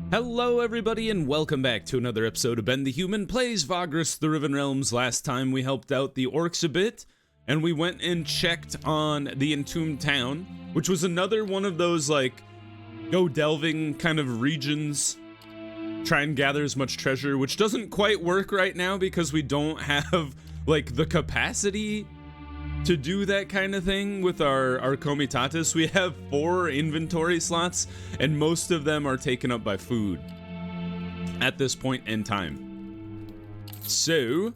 Hello everybody and welcome back to another episode of Ben the Human Plays Vagrus The Riven Realms. Last time we helped out the orcs a bit, and we went and checked on the entombed town, which was another one of those like go delving kind of regions, try and gather as much treasure, which doesn't quite work right now because we don't have like the capacity to do that kind of thing with our comitatus. We have 4 inventory slots and most of them are taken up by food at this point in time. So,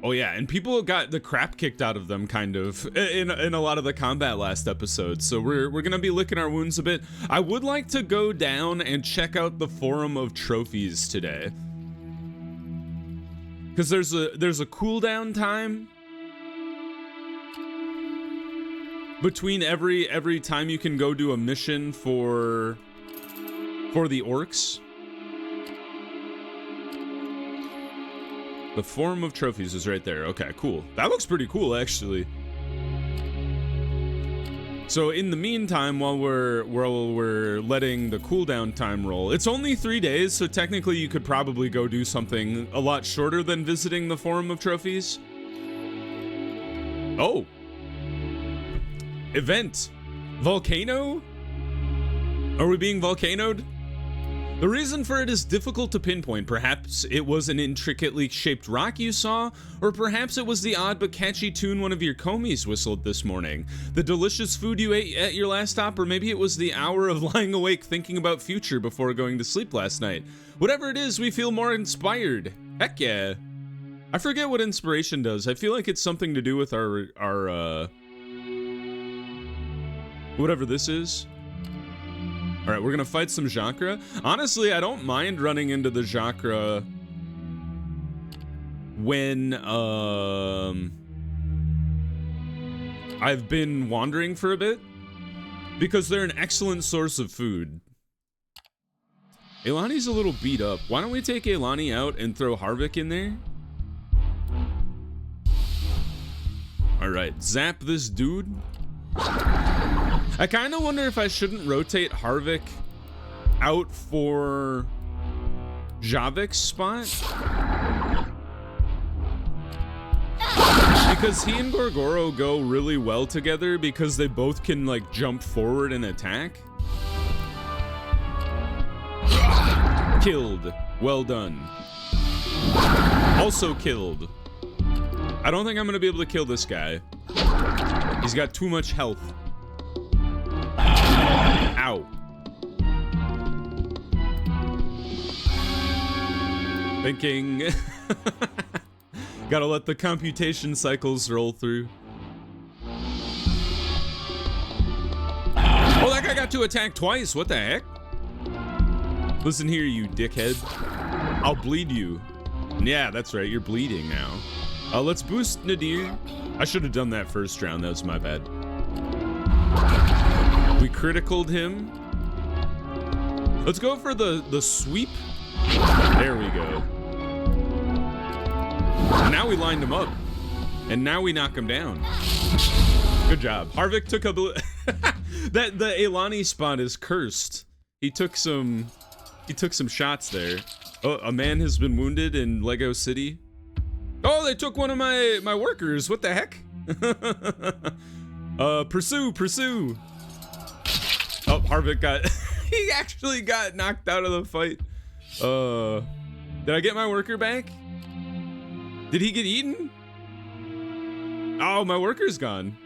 oh yeah, and people got the crap kicked out of them kind of in a lot of the combat last episode. So we're gonna be licking our wounds a bit. I would like to go down and check out the Forum of Trophies today, because there's a cooldown time between every time you can go do a mission for the orcs. The Forum of Trophies is right there. Okay, cool. That looks pretty cool, actually. So in the meantime, while we're letting the cooldown time roll, it's only 3 days, so technically you could probably go do something a lot shorter than visiting the Forum of Trophies. Oh. Event. Volcano? Are we being volcanoed? The reason for it is difficult to pinpoint. Perhaps it was an intricately shaped rock you saw, or perhaps it was the odd but catchy tune one of your comies whistled this morning, the delicious food you ate at your last stop, or maybe it was the hour of lying awake thinking about future before going to sleep last night. Whatever it is, we feel more inspired. Heck yeah. I forget what inspiration does. I feel like it's something to do with our whatever this is. All right, we're gonna fight some Jacra. Honestly, I don't mind running into the Jacra when I've been wandering for a bit, because they're an excellent source of food. Elani's a little beat up. Why don't we take Elani out and throw Harvick in there? All right, zap this dude. I kind of wonder if I shouldn't rotate Harvick out for Javik's spot, because he and Gorgoro go really well together because they both can like jump forward and attack. Killed. Well done. Also killed. I don't think I'm gonna be able to kill this guy. He's got too much health. Ow. Thinking. Gotta let the computation cycles roll through. Oh, that guy got to attack twice. What the heck? Listen here, you dickhead. I'll bleed you. Yeah, that's right. You're bleeding now. Let's boost Nadir. I should have done that first round. That was my bad. We criticaled him. Let's go for the sweep. There we go. Now we lined him up. And now we knock him down. Good job. Harvick took a that the Elani spot is cursed. He took some shots there. Oh, a man has been wounded in Lego City. Oh, they took one of my workers. What the heck? Pursue. Oh, Harvick got he actually got knocked out of the fight. Did I get my worker back? Did he get eaten? Oh, my worker's gone.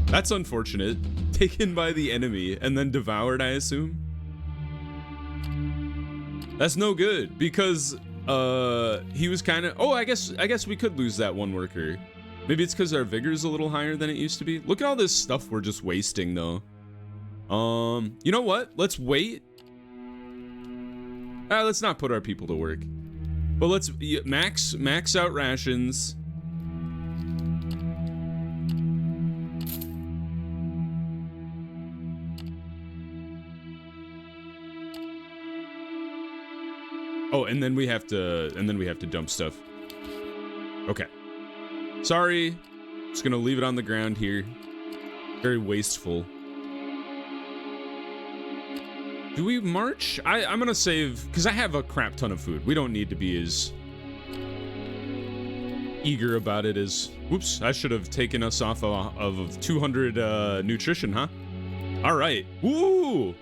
That's unfortunate. Taken by the enemy and then devoured, I assume. That's no good because he was kind of, oh, I guess we could lose that one worker. Maybe it's because our vigor's a little higher than it used to be. Look at all this stuff we're just wasting, though. You know what? Let's wait. Let's not put our people to work. But let's max out rations. Oh, and then we have to dump stuff. Okay. Sorry. Just gonna leave it on the ground here. Very wasteful. Do we march? I'm gonna save, because I have a crap ton of food. We don't need to be as eager about it as... Whoops, I should have taken us off of 200 nutrition, huh? All right. Woo!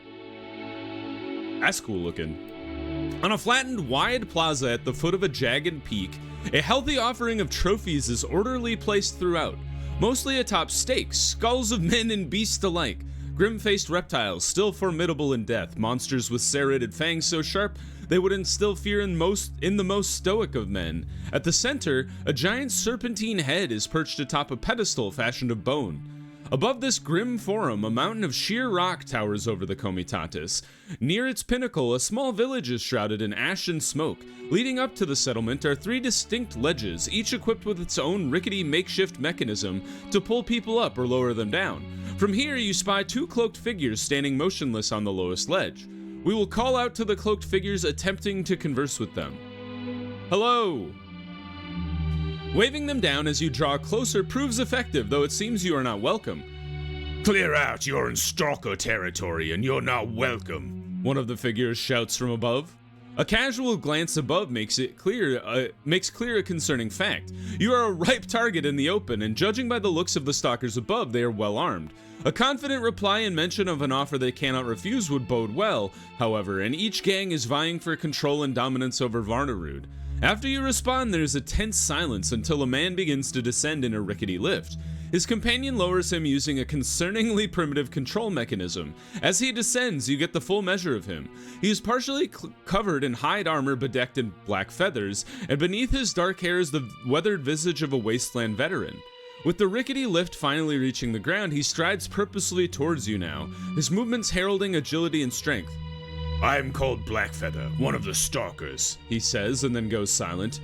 That's cool looking. On a flattened, wide plaza at the foot of a jagged peak, a healthy offering of trophies is orderly placed throughout, mostly atop stakes, skulls of men and beasts alike, grim-faced reptiles still formidable in death, monsters with serrated fangs so sharp they would instill fear in the most stoic of men. At the center, a giant serpentine head is perched atop a pedestal fashioned of bone. Above this grim forum, a mountain of sheer rock towers over the Comitatus. Near its pinnacle, a small village is shrouded in ash and smoke. Leading up to the settlement are 3 distinct ledges, each equipped with its own rickety makeshift mechanism to pull people up or lower them down. From here, you spy 2 cloaked figures standing motionless on the lowest ledge. We will call out to the cloaked figures, attempting to converse with them. Hello! Waving them down as you draw closer proves effective, though it seems you are not welcome. Clear out, you're in Stalker territory and you're not welcome, one of the figures shouts from above. A casual glance above makes clear a concerning fact. You are a ripe target in the open, and judging by the looks of the stalkers above, they are well armed. A confident reply and mention of an offer they cannot refuse would bode well, however, and each gang is vying for control and dominance over Varnarud. After you respond, there is a tense silence until a man begins to descend in a rickety lift. His companion lowers him using a concerningly primitive control mechanism. As he descends, you get the full measure of him. He is partially covered in hide armor bedecked in black feathers, and beneath his dark hair is the weathered visage of a wasteland veteran. With the rickety lift finally reaching the ground, he strides purposely towards you now, his movements heralding agility and strength. I am called Blackfeather, one of the Stalkers, he says, and then goes silent.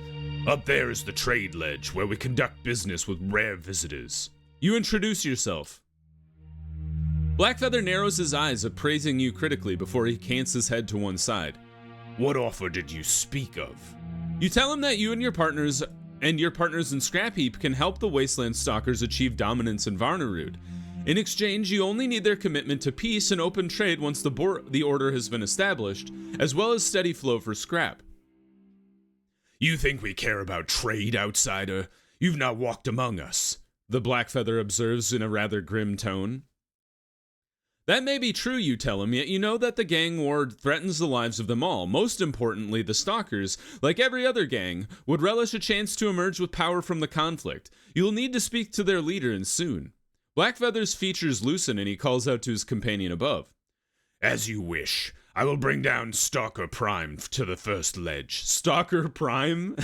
Up there is the trade ledge, where we conduct business with rare visitors. You introduce yourself. Blackfeather narrows his eyes, appraising you critically before he cants his head to one side. What offer did you speak of? You tell him that you and your partners in Scrapheap can help the Wasteland Stalkers achieve dominance in Varnarud. In exchange, you only need their commitment to peace and open trade once the order has been established, as well as steady flow for scrap. You think we care about trade, outsider? You've not walked among us, the Blackfeather observes in a rather grim tone. That may be true, you tell him, yet you know that the gang war threatens the lives of them all. Most importantly, the Stalkers, like every other gang, would relish a chance to emerge with power from the conflict. You'll need to speak to their leader, and soon. Blackfeather's features loosen and he calls out to his companion above. As you wish. I will bring down Stalker Prime to the first ledge. Stalker Prime?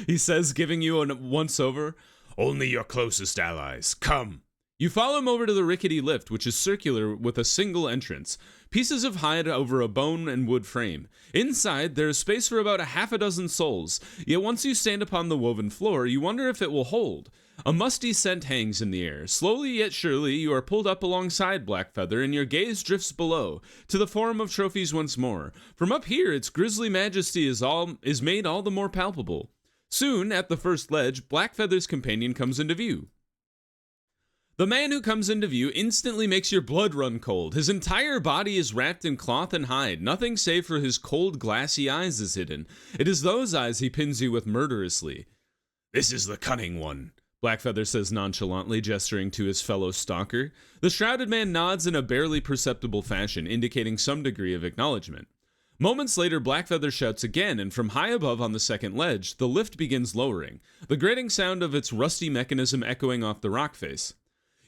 He says, giving you a once-over. Only your closest allies. Come. You follow him over to the rickety lift, which is circular with a single entrance. Pieces of hide over a bone and wood frame. Inside, there is space for about 6 souls, yet once you stand upon the woven floor, you wonder if it will hold. A musty scent hangs in the air. Slowly yet surely, you are pulled up alongside Blackfeather, and your gaze drifts below, to the forum of trophies once more. From up here, its grisly majesty is made all the more palpable. Soon, at the first ledge, Blackfeather's companion comes into view. The man who comes into view instantly makes your blood run cold. His entire body is wrapped in cloth and hide. Nothing save for his cold, glassy eyes is hidden. It is those eyes he pins you with murderously. This is the cunning one, Blackfeather says nonchalantly, gesturing to his fellow stalker. The shrouded man nods in a barely perceptible fashion, indicating some degree of acknowledgement. Moments later, Blackfeather shouts again, and from high above on the second ledge, the lift begins lowering, the grating sound of its rusty mechanism echoing off the rock face.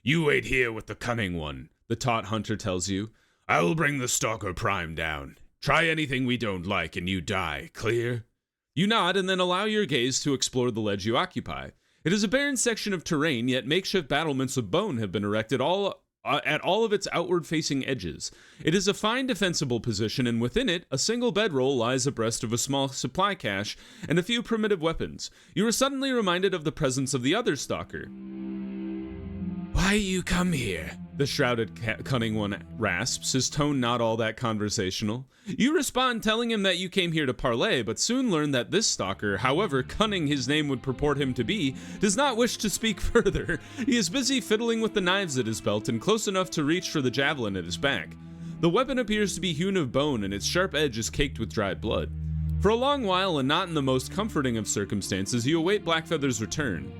You wait here with the cunning one, the taut hunter tells you. I will bring the Stalker Prime down. Try anything we don't like and you die, clear? You nod and then allow your gaze to explore the ledge you occupy. It is a barren section of terrain, yet makeshift battlements of bone have been erected at all of its outward-facing edges. It is a fine defensible position, and within it, a single bedroll lies abreast of a small supply cache and a few primitive weapons. You are suddenly reminded of the presence of the other stalker. Why you come here? The shrouded cunning one rasps, his tone not all that conversational. You respond, telling him that you came here to parley, but soon learn that this stalker, however cunning his name would purport him to be, does not wish to speak further. He is busy fiddling with the knives at his belt and close enough to reach for the javelin at his back. The weapon appears to be hewn of bone and its sharp edge is caked with dried blood. For a long while, and not in the most comforting of circumstances, you await Blackfeather's return.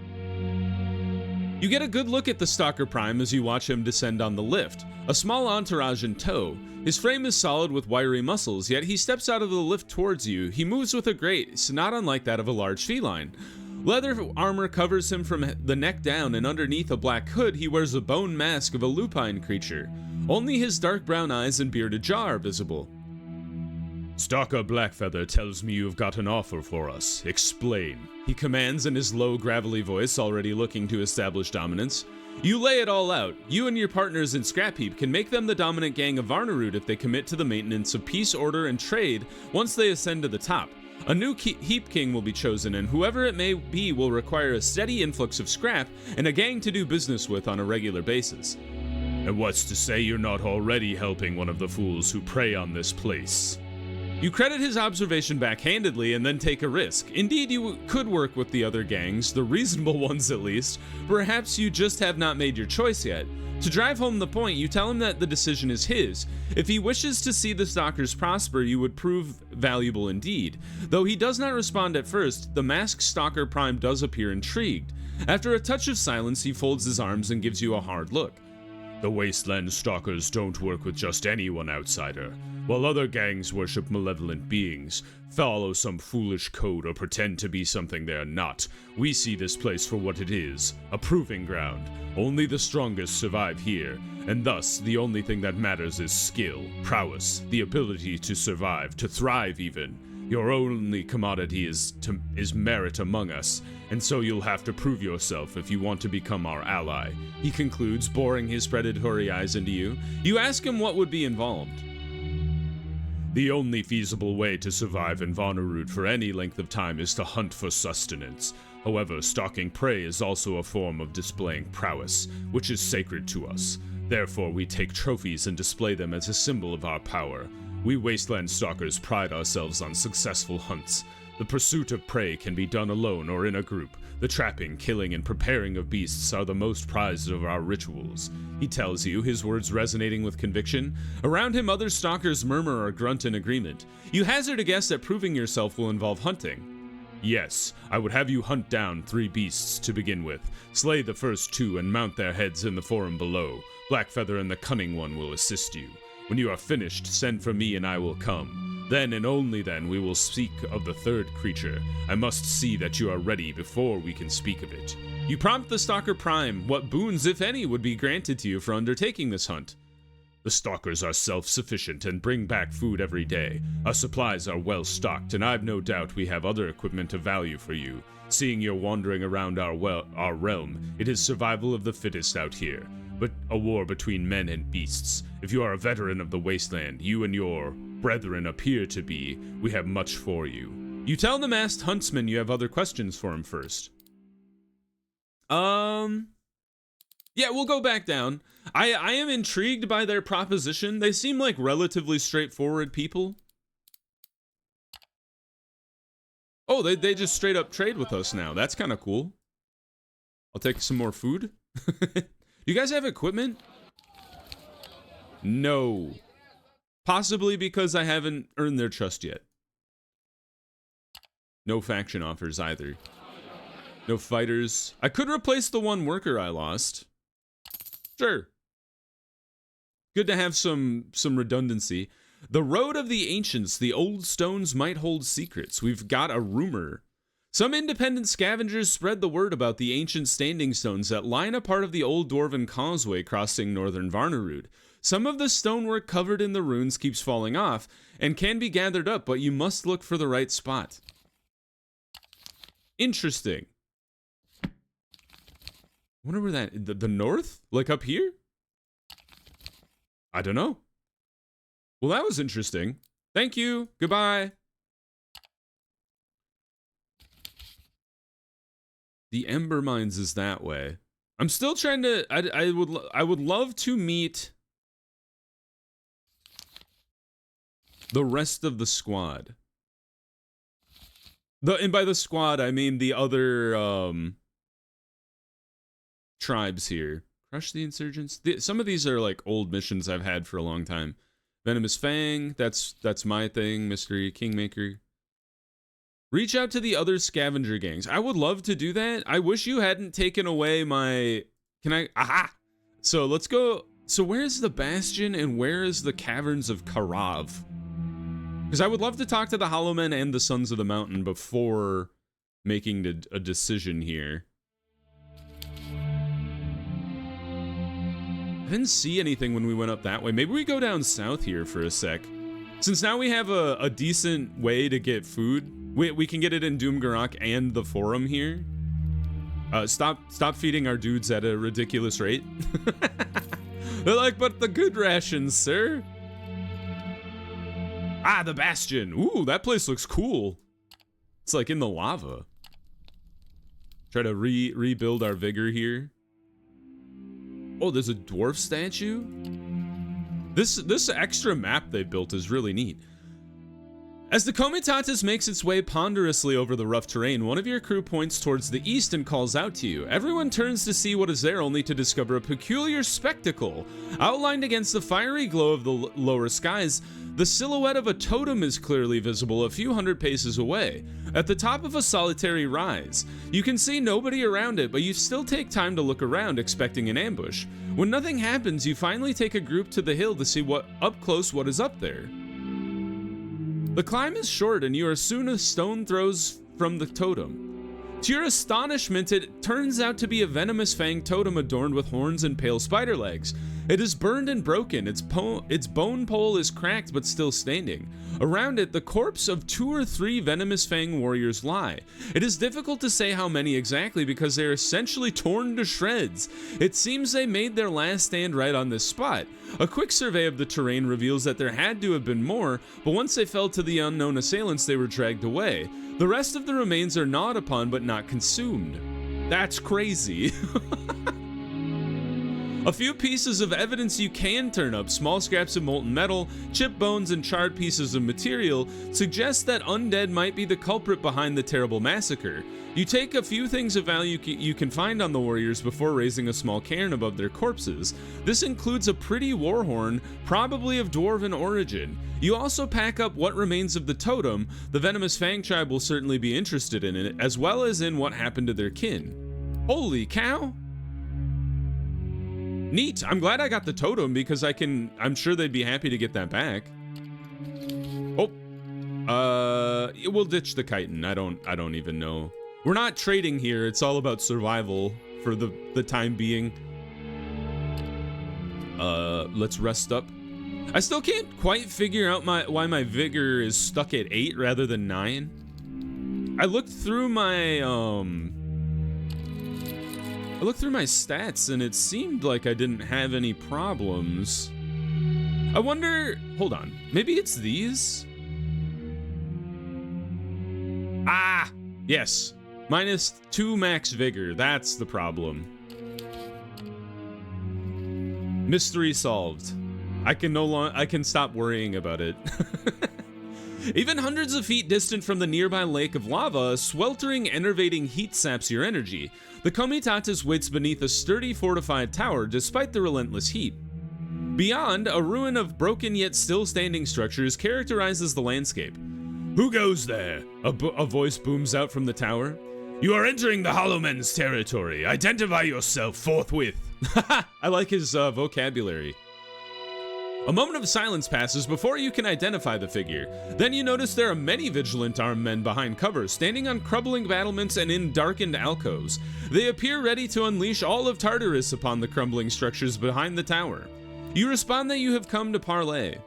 You get a good look at the Stalker Prime as you watch him descend on the lift, a small entourage in tow. His frame is solid with wiry muscles, yet he steps out of the lift towards you. He moves with a grace not unlike that of a large feline. Leather armor covers him from the neck down, and underneath a black hood he wears a bone mask of a lupine creature. Only his dark brown eyes and bearded jaw are visible. Stalker Blackfeather tells me you've got an offer for us. Explain. He commands in his low, gravelly voice, already looking to establish dominance. You lay it all out. You and your partners in Scrap Heap can make them the dominant gang of Varnarud if they commit to the maintenance of peace, order, and trade once they ascend to the top. A new Heap King will be chosen, and whoever it may be will require a steady influx of scrap and a gang to do business with on a regular basis. And what's to say you're not already helping one of the fools who prey on this place? You credit his observation backhandedly and then take a risk. Indeed, you could work with the other gangs, the reasonable ones at least. Perhaps you just have not made your choice yet. To drive home the point, you tell him that the decision is his. If he wishes to see the Stalkers prosper, you would prove valuable indeed. Though he does not respond at first, the masked Stalker Prime does appear intrigued. After a touch of silence, he folds his arms and gives you a hard look. The Wasteland Stalkers don't work with just anyone outsider. While other gangs worship malevolent beings, follow some foolish code, or pretend to be something they are not, we see this place for what it is, a proving ground. Only the strongest survive here, and thus the only thing that matters is skill, prowess, the ability to survive, to thrive even. Your only commodity is merit among us, and so you'll have to prove yourself if you want to become our ally. He concludes, boring his predatory eyes into you. You ask him what would be involved. The only feasible way to survive in Varnarud for any length of time is to hunt for sustenance. However, stalking prey is also a form of displaying prowess, which is sacred to us. Therefore, we take trophies and display them as a symbol of our power. We Wasteland Stalkers pride ourselves on successful hunts. The pursuit of prey can be done alone or in a group. The trapping, killing, and preparing of beasts are the most prized of our rituals. He tells you, his words resonating with conviction. Around him, other stalkers murmur or grunt in agreement. You hazard a guess that proving yourself will involve hunting. Yes, I would have you hunt down 3 beasts to begin with. Slay the first 2 and mount their heads in the forum below. Blackfeather and the Cunning One will assist you. When you are finished, send for me and I will come. Then and only then we will speak of the 3rd creature. I must see that you are ready before we can speak of it. You prompt the Stalker Prime. What boons, if any, would be granted to you for undertaking this hunt? The Stalkers are self-sufficient and bring back food every day. Our supplies are well stocked, and I've no doubt we have other equipment of value for you. Seeing you're wandering around our realm, it is survival of the fittest out here. But a war between men and beasts. If you are a veteran of the Wasteland, you and your brethren appear to be, we have much for you. You tell the masked huntsman you have other questions for him first. Yeah, we'll go back down. I am intrigued by their proposition. They seem like relatively straightforward people. Oh, they just straight up trade with us now. That's kind of cool. I'll take some more food. You guys have equipment? No. Possibly because I haven't earned their trust yet. No faction offers either. No fighters. I could replace the one worker I lost. Sure. Good to have some redundancy. The Road of the Ancients. The old stones might hold secrets. We've got a rumor. Some independent scavengers spread the word about the ancient standing stones that line a part of the old dwarven causeway crossing northern Varnarud. Some of the stonework covered in the runes keeps falling off and can be gathered up, but you must look for the right spot. Interesting. Wonder where that... The north? Like up here? I don't know. Well, that was interesting. Thank you. Goodbye. The Ember Mines is that way. I'm still trying to... I would love to meet the rest of the squad. And by the squad, I mean the other tribes here. Crush the insurgents. Some of these are like old missions I've had for a long time. Venomous Fang, that's my thing, Mystery Kingmaker. Reach out to the other scavenger gangs. I would love to do that. I wish you hadn't taken away my... Can I... Aha! So let's go... So where's the Bastion and where is the Caverns of Karav? Because I would love to talk to the Hollow Men and the Sons of the Mountain before making a decision here. I didn't see anything when we went up that way. Maybe we go down south here for a sec. Since now we have a decent way to get food, we can get it in Doomgarok and the Forum here. Stop feeding our dudes at a ridiculous rate. They're like, but the good rations, sir. Ah, the Bastion. Ooh, that place looks cool. It's like in the lava. Try to rebuild our vigor here. Oh, there's a dwarf statue? This extra map they built is really neat. As the Comitatus makes its way ponderously over the rough terrain, one of your crew points towards the east and calls out to you. Everyone turns to see what is there, only to discover a peculiar spectacle. Outlined against the fiery glow of the lower skies, the silhouette of a totem is clearly visible a few hundred paces away, at the top of a solitary rise. You can see nobody around it, but you still take time to look around, expecting an ambush. When nothing happens, you finally take a group to the hill to see what is up there. The climb is short, and you are soon a stone throws from the totem. To your astonishment, it turns out to be a venomous fang totem adorned with horns and pale spider legs. It is burned and broken, its bone pole is cracked but still standing. Around it, the corpse of 2 or 3 venomous fang warriors lie. It is difficult to say how many exactly because they are essentially torn to shreds. It seems they made their last stand right on this spot. A quick survey of the terrain reveals that there had to have been more, but once they fell to the unknown assailants, they were dragged away. The rest of the remains are gnawed upon but not consumed. That's crazy. A few pieces of evidence you can turn up, small scraps of molten metal, chipped bones, and charred pieces of material, suggest that undead might be the culprit behind the terrible massacre. You take a few things of value you can find on the warriors before raising a small cairn above their corpses. This includes a pretty war horn, probably of dwarven origin. You also pack up what remains of the totem. The Venomous Fang tribe will certainly be interested in it, as well as in what happened to their kin. Holy cow! Neat. I'm glad I got the totem because I'm sure they'd be happy to get that back. Oh, we'll ditch the chitin. I don't even know. We're not trading here. It's all about survival for the time being. Let's rest up. I still can't quite figure out why my vigor is stuck at 8 rather than 9. I looked through my stats and it seemed like I didn't have any problems. I wonder, hold on, maybe it's these? Ah, yes, -2 max vigor, that's the problem. Mystery solved. I can stop worrying about it. Even hundreds of feet distant from the nearby lake of lava, a sweltering, enervating heat saps your energy. The Comitatus waits beneath a sturdy, fortified tower despite the relentless heat. Beyond, a ruin of broken yet still standing structures characterizes the landscape. Who goes there? A voice booms out from the tower. You are entering the Hollow Men's territory. Identify yourself forthwith. I like his vocabulary. A moment of silence passes before you can identify the figure. Then you notice there are many vigilant armed men behind cover, standing on crumbling battlements and in darkened alcoves. They appear ready to unleash all of Tartarus upon the crumbling structures behind the tower. You respond that you have come to parley.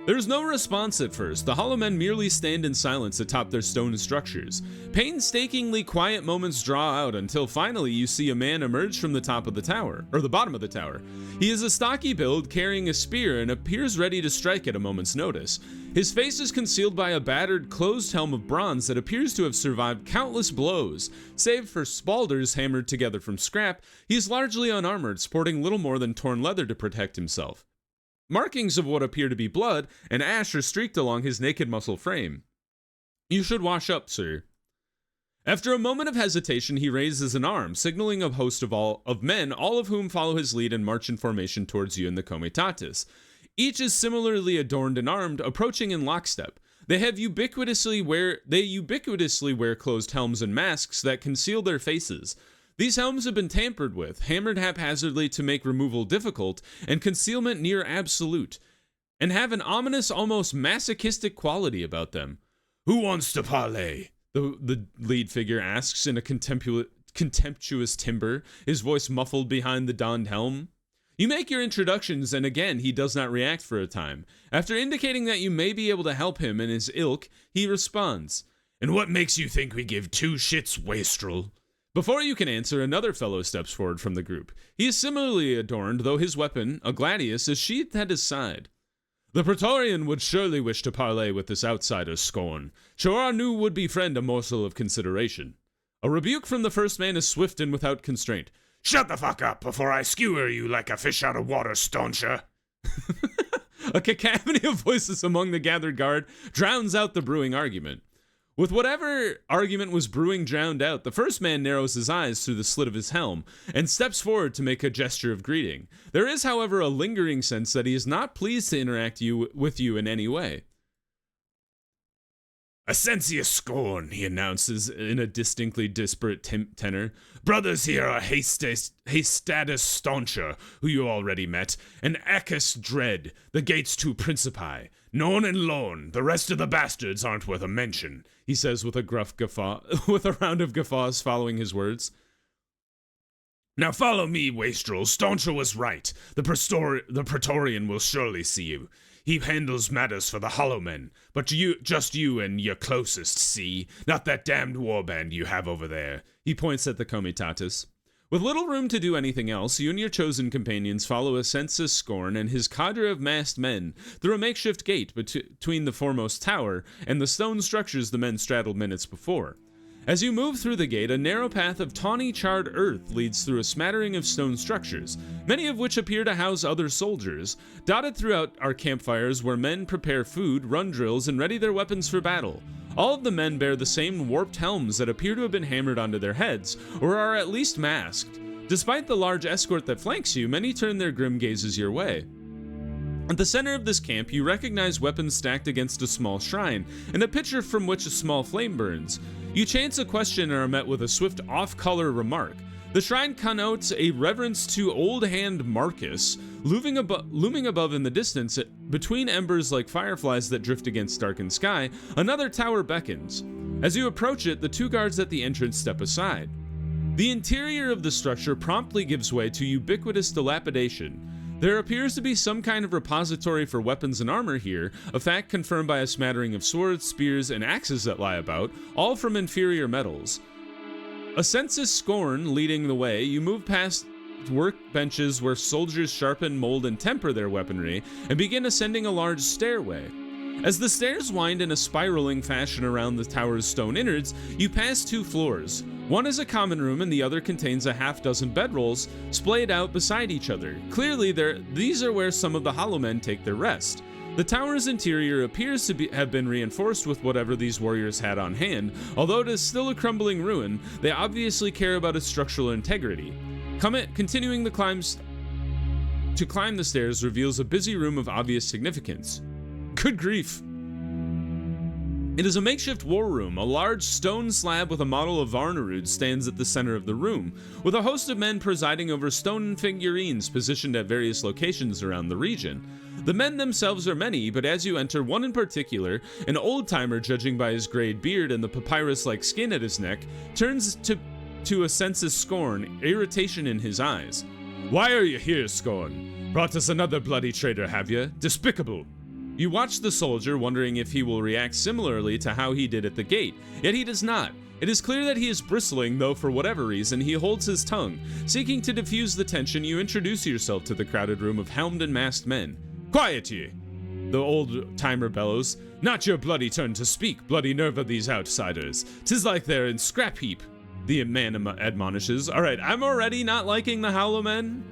There is no response at first. The Hollow Men merely stand in silence atop their stone structures. Painstakingly quiet moments draw out until finally you see a man emerge from the top of the tower, or the bottom of the tower. He is a stocky build, carrying a spear, and appears ready to strike at a moment's notice. His face is concealed by a battered, closed helm of bronze that appears to have survived countless blows. Save for spaulders hammered together from scrap, he is largely unarmored, sporting little more than torn leather to protect himself. Markings of what appear to be blood and ash are streaked along his naked muscle frame. You should wash up, sir. After a moment of hesitation, he raises an arm, signaling a host of men, all of whom follow his lead and march in formation towards you and the Comitatus. Each is similarly adorned and armed, approaching in lockstep. They ubiquitously wear closed helms and masks that conceal their faces. These helms have been tampered with, hammered haphazardly to make removal difficult, and concealment near absolute, and have an ominous, almost masochistic quality about them. Who wants to parley? The lead figure asks in a contemptuous timbre, his voice muffled behind the donned helm. You make your introductions, and again he does not react for a time. After indicating that you may be able to help him and his ilk, he responds, And what makes you think we give two shits, wastrel? Before you can answer, another fellow steps forward from the group. He is similarly adorned, though his weapon, a gladius, is sheathed at his side. The Praetorian would surely wish to parley with this outsider's scorn. Show our new would-be friend a morsel of consideration. A rebuke from the first man is swift and without constraint. Shut the fuck up before I skewer you like a fish out of water, stauncher. A cacophony of voices among the gathered guard drowns out the brewing argument. With whatever argument was brewing drowned out, the first man narrows his eyes through the slit of his helm and steps forward to make a gesture of greeting. There is, however, a lingering sense that he is not pleased to interact with you in any way. A sense of scorn, he announces in a distinctly disparate tenor. Brothers here are Hastatus Stauncher, who you already met, and Acus Dread, the Gates to Principi. Norn and Lorn, the rest of the bastards aren't worth a mention, he says with a gruff guffaw, with a round of guffaws following his words. Now follow me, wastrel. Stauncher was right. The Praetorian will surely see you. He handles matters for the Hollow Men, but just you and your closest see, not that damned warband you have over there. He points at the comitatus. With little room to do anything else, you and your chosen companions follow a census scorn and his cadre of masked men through a makeshift gate between the foremost tower and the stone structures the men straddled minutes before. As you move through the gate, a narrow path of tawny charred earth leads through a smattering of stone structures, many of which appear to house other soldiers. Dotted throughout are campfires where men prepare food, run drills, and ready their weapons for battle. All of the men bear the same warped helms that appear to have been hammered onto their heads, or are at least masked. Despite the large escort that flanks you, many turn their grim gazes your way. At the center of this camp, you recognize weapons stacked against a small shrine, and a pitcher from which a small flame burns. You chance a question and are met with a swift off-color remark. The shrine connotes a reverence to Old Hand Marcus, looming above in the distance, between embers like fireflies that drift against darkened sky. Another tower beckons. As you approach it, the two guards at the entrance step aside. The interior of the structure promptly gives way to ubiquitous dilapidation. There appears to be some kind of repository for weapons and armor here, a fact confirmed by a smattering of swords, spears, and axes that lie about, all from inferior metals. A census scorn leading the way, you move past workbenches where soldiers sharpen, mold, and temper their weaponry, and begin ascending a large stairway. As the stairs wind in a spiraling fashion around the tower's stone innards, you pass two floors. One is a common room and the other contains a half-dozen bedrolls splayed out beside each other. Clearly, these are where some of the Hollow Men take their rest. The tower's interior appears to have been reinforced with whatever these warriors had on hand. Although it is still a crumbling ruin, they obviously care about its structural integrity. Continuing to climb the stairs reveals a busy room of obvious significance. Good grief. It is a makeshift war room. A large stone slab with a model of Varnarud stands at the center of the room, with a host of men presiding over stone figurines positioned at various locations around the region. The men themselves are many, but as you enter, one in particular, an old-timer judging by his grayed beard and the papyrus-like skin at his neck, turns to a sense of scorn, irritation in his eyes. Why are you here, Scorn? Brought us another bloody traitor, have you? Despicable! You watch the soldier, wondering if he will react similarly to how he did at the gate, yet he does not. It is clear that he is bristling, though for whatever reason he holds his tongue. Seeking to diffuse the tension, you introduce yourself to the crowded room of helmed and masked men. Quiet ye! The old-timer bellows. Not your bloody turn to speak, bloody nerve of these outsiders. 'Tis like they're in scrap heap, the man admonishes. Alright, I'm already not liking the Hollow Men.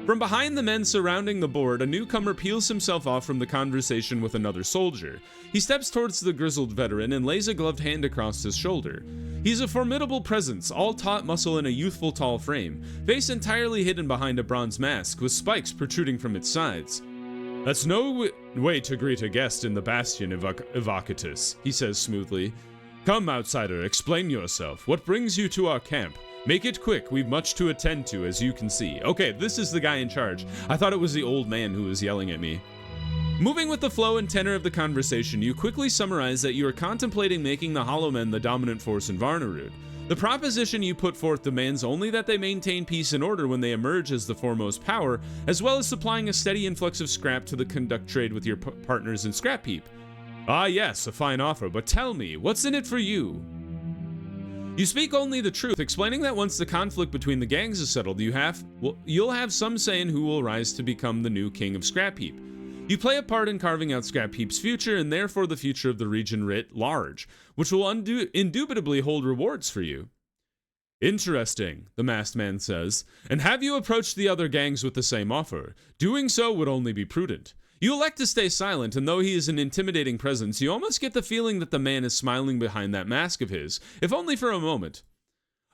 From behind the men surrounding the board, a newcomer peels himself off from the conversation with another soldier. He steps towards the grizzled veteran and lays a gloved hand across his shoulder. He's a formidable presence, all taut muscle in a youthful tall frame, face entirely hidden behind a bronze mask with spikes protruding from its sides. "That's no way to greet a guest in the bastion, Evocatus," he says smoothly. "Come, outsider, explain yourself. What brings you to our camp? Make it quick, we've much to attend to, as you can see." Okay, this is the guy in charge. I thought it was the old man who was yelling at me. Moving with the flow and tenor of the conversation, you quickly summarize that you are contemplating making the Hollow Men the dominant force in Varnarud. The proposition you put forth demands only that they maintain peace and order when they emerge as the foremost power, as well as supplying a steady influx of scrap to conduct trade with your partners in Scrap Heap. "Ah yes, a fine offer, but tell me, what's in it for you?" You speak only the truth, explaining that once the conflict between the gangs is settled, you'll have some say in who will rise to become the new king of Scrap Heap. You play a part in carving out Scrap Heap's future, and therefore the future of the region writ large, which will indubitably hold rewards for you. "Interesting," the masked man says. "And have you approached the other gangs with the same offer? Doing so would only be prudent. You elect to stay silent, and though he is an intimidating presence, you almost get the feeling that the man is smiling behind that mask of his, if only for a moment.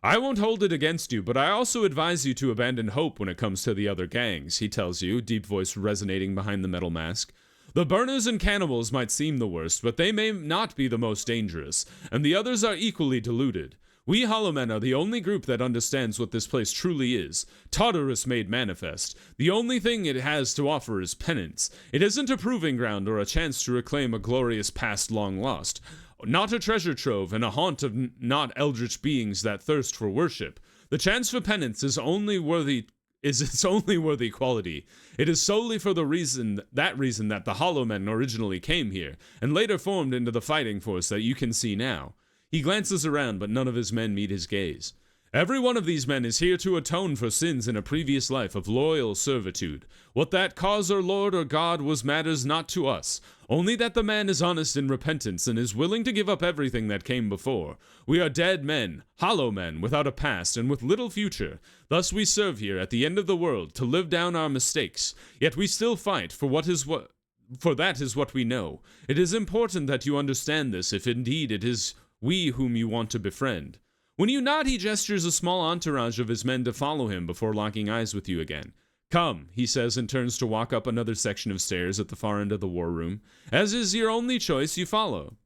I won't hold it against you, but I also advise you to abandon hope when it comes to the other gangs," he tells you, deep voice resonating behind the metal mask. "The burners and cannibals might seem the worst, but they may not be the most dangerous, and the others are equally deluded. We Hollow Men are the only group that understands what this place truly is. Tartarus made manifest. The only thing it has to offer is penance. It isn't a proving ground or a chance to reclaim a glorious past long lost. Not a treasure trove and a haunt of not eldritch beings that thirst for worship. The chance for penance is its only worthy quality. It is solely for the reason that the Hollow Men originally came here, and later formed into the fighting force that you can see now." He glances around, but none of his men meet his gaze. "Every one of these men is here to atone for sins in a previous life of loyal servitude. What that cause or lord or god was matters not to us, only that the man is honest in repentance and is willing to give up everything that came before. We are dead men, hollow men, without a past and with little future. Thus we serve here at the end of the world to live down our mistakes. Yet we still fight for that is what we know. It is important that you understand this, if indeed it is we whom you want to befriend." When you nod, he gestures a small entourage of his men to follow him before locking eyes with you again. "Come," he says, and turns to walk up another section of stairs at the far end of the war room. "As is your only choice, you follow."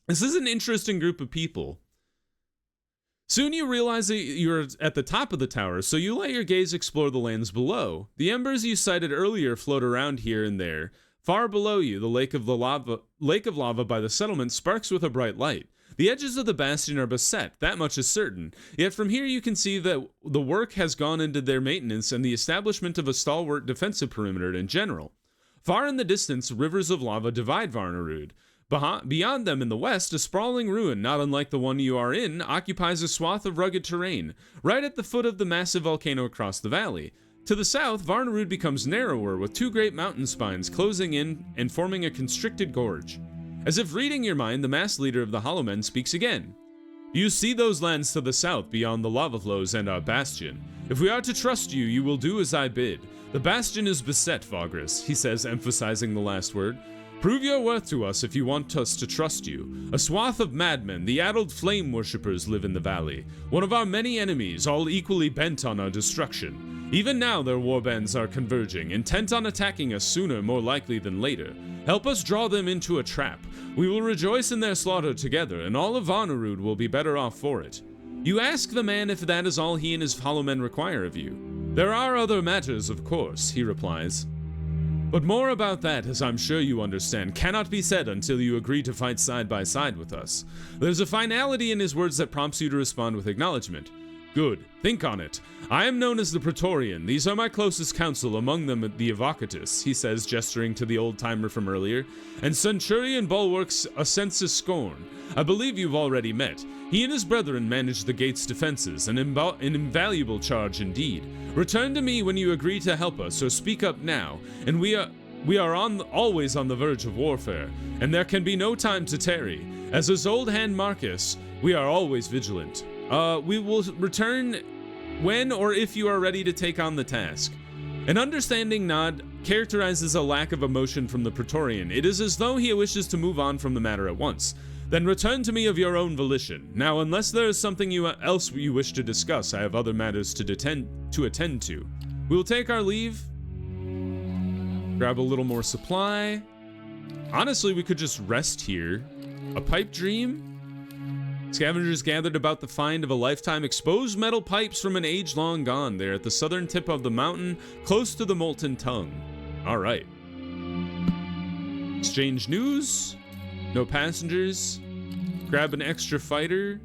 This is an interesting group of people. Soon you realize that you're at the top of the tower, so you let your gaze explore the lands below. The embers you sighted earlier float around here and there. Far below you, the lake of lava by the settlement sparks with a bright light. The edges of the bastion are beset, that much is certain, yet from here you can see that the work has gone into their maintenance and the establishment of a stalwart defensive perimeter in general. Far in the distance, rivers of lava divide Varnarud. Beyond them in the west, a sprawling ruin, not unlike the one you are in, occupies a swath of rugged terrain, right at the foot of the massive volcano across the valley. To the south, Varnarud becomes narrower, with two great mountain spines closing in and forming a constricted gorge. As if reading your mind, the mass leader of the Hollow Men speaks again. "You see those lands to the south beyond the lava flows and our bastion. If we are to trust you, you will do as I bid. The bastion is beset, Vagrus," he says, emphasizing the last word. "Prove your worth to us if you want us to trust you. A swath of madmen, the addled flame worshippers, live in the valley. One of our many enemies, all equally bent on our destruction. Even now their warbands are converging, intent on attacking us sooner more likely than later. Help us draw them into a trap. We will rejoice in their slaughter together, and all of Varnarud will be better off for it." You ask the man if that is all he and his Hollow Men require of you. "There are other matters, of course," he replies. "But more about that, as I'm sure you understand, cannot be said until you agree to fight side by side with us." There's a finality in his words that prompts you to respond with acknowledgement. "Good. Think on it. I am known as the Praetorian. These are my closest counsel, among them the Evocatus," he says, gesturing to the old-timer from earlier. "And Centurion bulwarks a census scorn. I believe you've already met. He and his brethren manage the gate's defenses, an invaluable charge indeed. Return to me when you agree to help us, or speak up now, and we are always on the verge of warfare, and there can be no time to tarry. As his old hand Marcus, we are always vigilant. We will return when or if you are ready to take on the task." An understanding nod characterizes a lack of emotion from the Praetorian. It is as though he wishes to move on from the matter at once. Then return to me of your own volition. Now, unless there is something else you wish to discuss, I have other matters to attend to. We will take our leave. Grab a little more supply. Honestly, we could just rest here. A pipe dream? Scavengers gathered about the find of a lifetime. Exposed metal pipes from an age long gone. They're at the southern tip of the mountain, close to the molten tongue. All right. Exchange news. No passengers. Grab an extra fighter.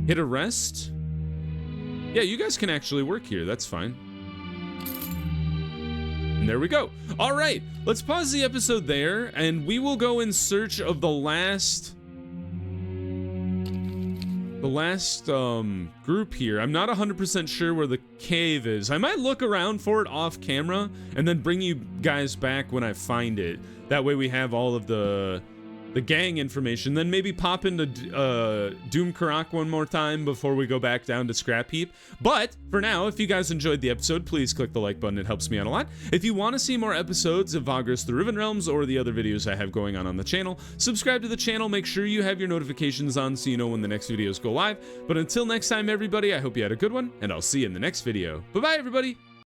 Hit a rest. Yeah, you guys can actually work here. That's fine. And there we go. All right, let's pause the episode there, and we will go in search of the last group here. I'm not 100% sure where the cave is. I might look around for it off camera and then bring you guys back when I find it. That way we have all of the gang information. Then maybe pop into Doom Karak one more time before we go back down to Scrap Heap. But for now, if you guys enjoyed the episode, please click the like button. It helps me out a lot. If you want to see more episodes of Vagrus The Riven Realms or the other videos I have going on the channel, subscribe to the channel. Make sure you have your notifications on so you know when the next videos go live. But until next time, everybody, I hope you had a good one, and I'll see you in the next video. Bye-bye, everybody!